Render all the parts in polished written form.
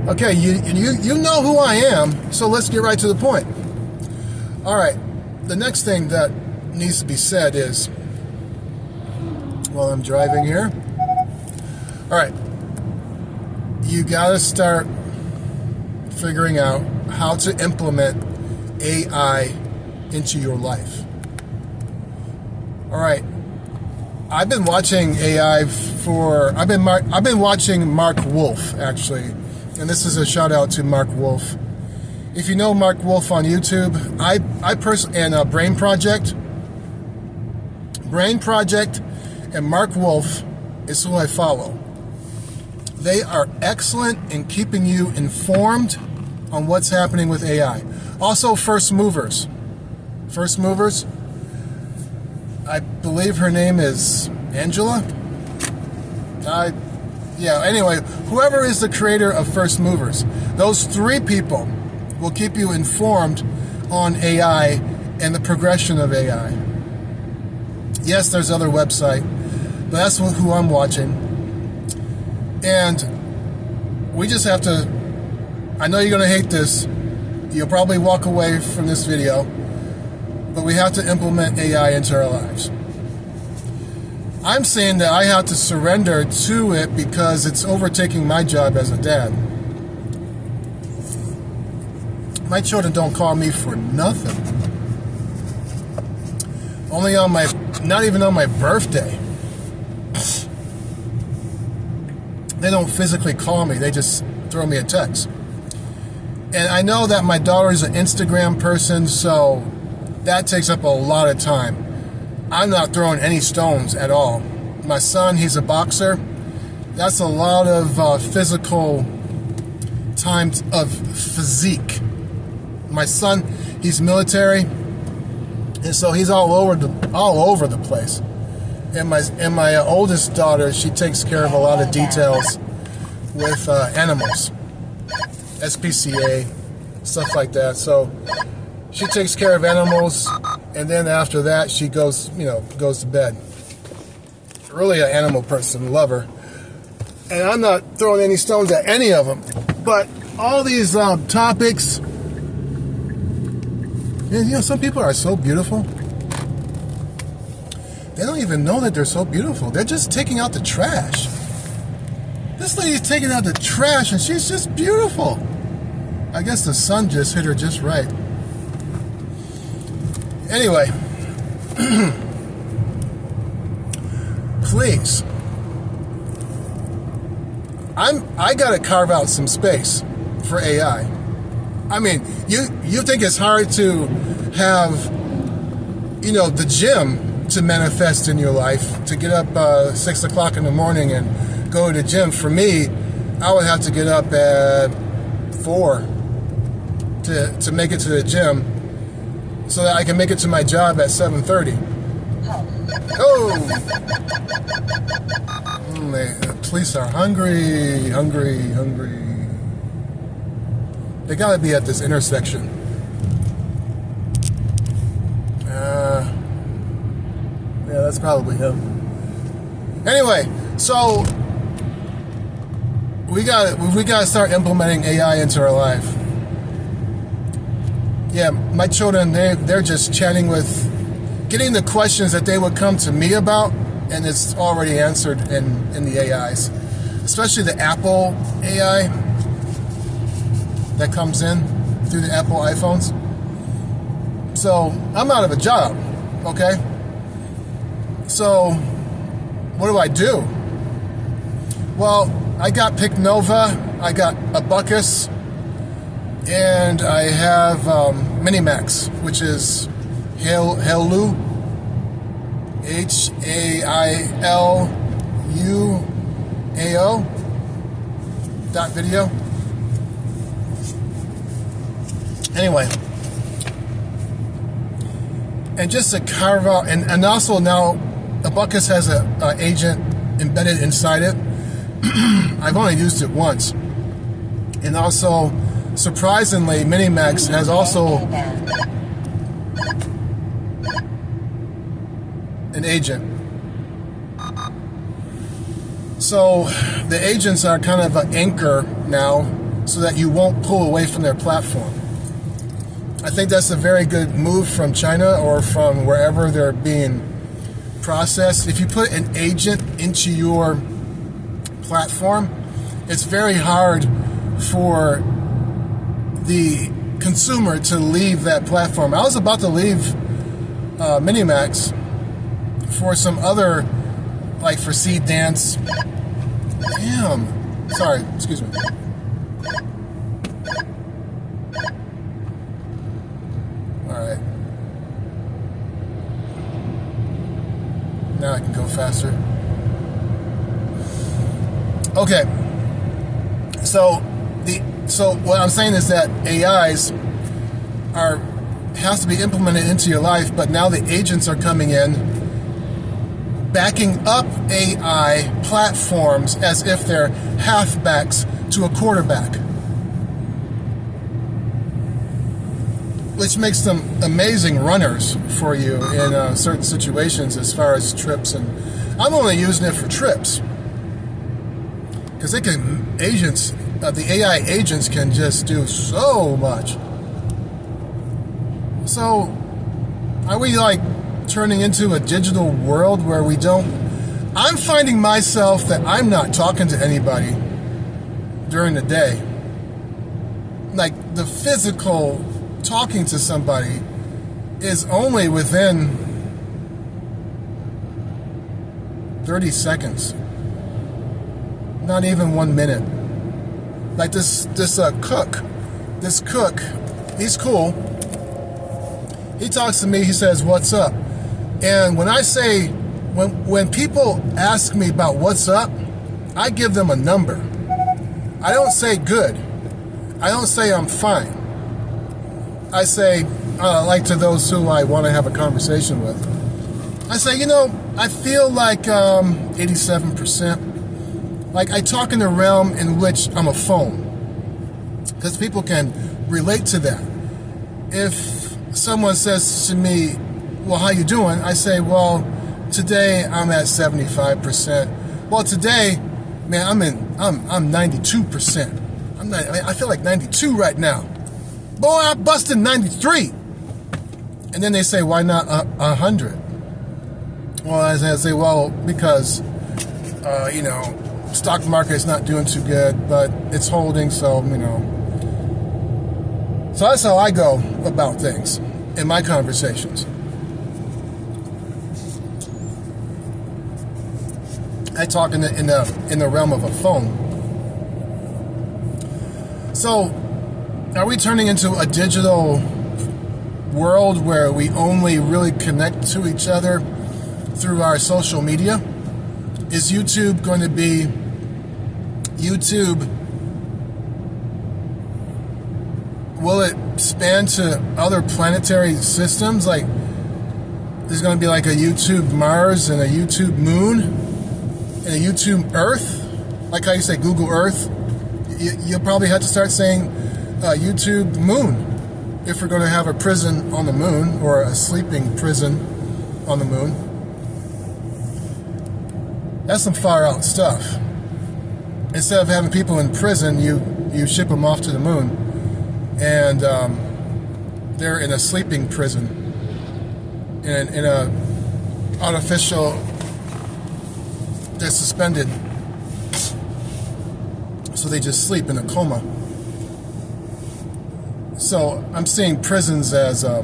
Okay, you know who I am, so let's get right to the point. All right, the next thing that needs to be said is, while I'm driving here, all right, you got to start figuring out how to implement AI into your life. All right, I've been watching AI I've been watching Mark Wolf, actually, and this is a shout out to Mark Wolf. If you know Mark Wolf on YouTube, I personally, and Brain Project and Mark Wolf is who I follow. They are excellent in keeping you informed on what's happening with AI. Also, First Movers. I believe her name is Angela. Anyway, whoever is the creator of First Movers, those three people will keep you informed on AI and the progression of AI. Yes, there's other website, but that's who I'm watching. And we just have to, I know you're going to hate this. You'll probably walk away from this video, but we have to implement AI into our lives. I'm saying that I have to surrender to it because it's overtaking my job as a dad. My children don't call me for nothing. Not even on my birthday. They don't physically call me, they just throw me a text. And I know that my daughter is an Instagram person, so that takes up a lot of time. I'm not throwing any stones at all. My son, he's a boxer. That's a lot of physical time of physique. My son, he's military, and so he's all over the place. And my oldest daughter, she takes care of a lot of details with animals, SPCA, stuff like that. So she takes care of animals, and then after that, she goes to bed. Really an animal person, lover. And I'm not throwing any stones at any of them. But all these topics, and some people are so beautiful. They don't even know that they're so beautiful. They're just taking out the trash. This lady's taking out the trash, and she's just beautiful. I guess the sun just hit her just right. Anyway, please, I gotta carve out some space for AI. I mean, you think it's hard to have, the gym to manifest in your life, to get up 6 o'clock in the morning and go to the gym. For me, I would have to get up at 4 to make it to the gym so that I can make it to my job at 7:30. Oh! The police are hungry. They gotta be at this intersection. Yeah, that's probably him. Anyway, so we gotta start implementing AI into our life. Yeah, my children, they're just chatting getting the questions that they would come to me about, and it's already answered in the AIs, especially the Apple AI that comes in through the Apple iPhones. So I'm out of a job, okay? So what do? Well, I got Picnova, I got Abacus, and I have Minimax, which is Hailu, HAILUAO .video. Anyway, and just to carve out, and also now Abacus has an agent embedded inside it. I've only used it once. And also, surprisingly, Minimax has also an agent. So the agents are kind of an anchor now so that you won't pull away from their platform. I think that's a very good move from China or from wherever they're being processed. If you put an agent into your platform, it's very hard for the consumer to leave that platform. I was about to leave Minimax for some other, like for Seed Dance. Damn. Sorry, excuse me. Alright. Now I can go faster. Okay. So what I'm saying is that AIs has to be implemented into your life, but now the agents are coming in, backing up AI platforms as if they're halfbacks to a quarterback, which makes them amazing runners for you in certain situations as far as trips. And I'm only using it for trips because they can the AI agents can just do so much. So are we like turning into a digital world where we don't... I'm finding myself that I'm not talking to anybody during the day. Like the physical talking to somebody is only within 30 seconds. Not even 1 minute. Like this cook, he's cool. He talks to me, he says, "What's up?" And when I say, when people ask me about what's up, I give them a number. I don't say good. I don't say I'm fine. I say, like to those who I want to have a conversation with, I say, I feel like 87%. Like I talk in the realm in which I'm a phone, because people can relate to that. If someone says to me, "Well, how you doing?" I say, "Well, today I'm at 75%. Well, today, man, I'm 92%. I feel like 92 right now. Boy, I busted 93." And then they say, "Why not 100?" Well, as I say, well, because stock market is not doing too good, but it's holding, so So that's how I go about things in my conversations. I talk in the realm of a phone. So, are we turning into a digital world where we only really connect to each other through our social media? Is YouTube going to be YouTube? Will it span to other planetary systems? Like, there's going to be like a YouTube Mars and a YouTube Moon and a YouTube Earth? Like how you say Google Earth? You'll probably have to start saying YouTube Moon if we're going to have a prison on the moon, or a sleeping prison on the moon. That's some far out stuff. Instead of having people in prison, you ship them off to the moon, and they're in a sleeping prison, in a artificial, they're suspended, so they just sleep in a coma. So I'm seeing prisons as a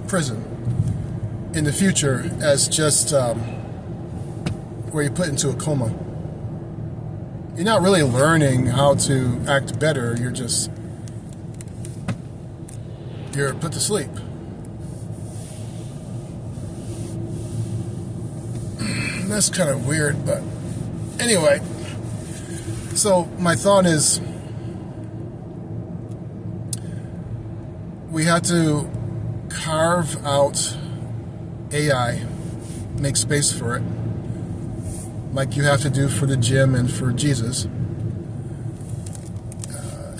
prison in the future as just where you're put into a coma. You're not really learning how to act better. You're put to sleep. That's kind of weird, but anyway. So my thought is, we have to carve out AI, make space for it, like you have to do for the gym and for Jesus.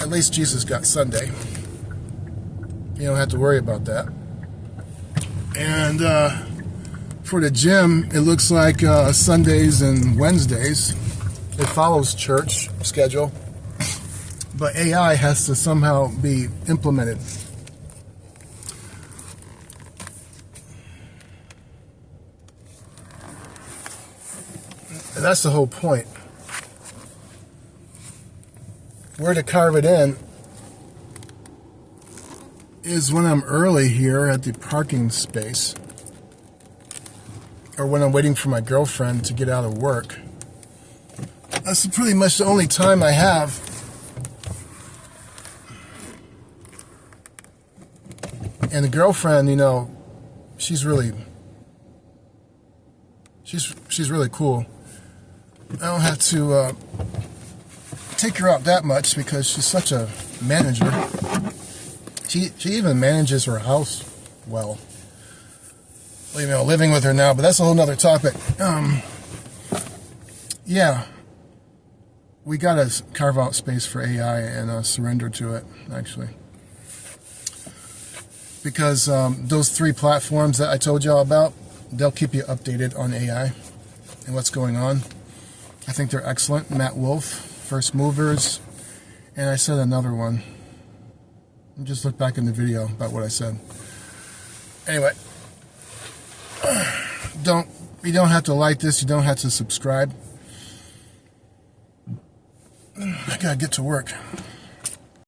At least Jesus got Sunday. You don't have to worry about that. And for the gym, it looks like Sundays and Wednesdays. It follows church schedule. But AI has to somehow be implemented. And that's the whole point. Where to carve it in is when I'm early here at the parking space, or when I'm waiting for my girlfriend to get out of work. That's pretty much the only time I have. And the girlfriend, you know, she's really cool. I don't have to take her out that much because she's such a manager. She even manages her house well. You know, living with her now, but that's a whole nother topic. Yeah, we gotta carve out space for AI and surrender to it, actually. Because those 3 platforms that I told y'all about, they'll keep you updated on AI and what's going on. I think they're excellent. Matt Wolf, First Movers, and I said another one. Just look back in the video about what I said. Anyway, you don't have to like this. You don't have to subscribe. I gotta get to work.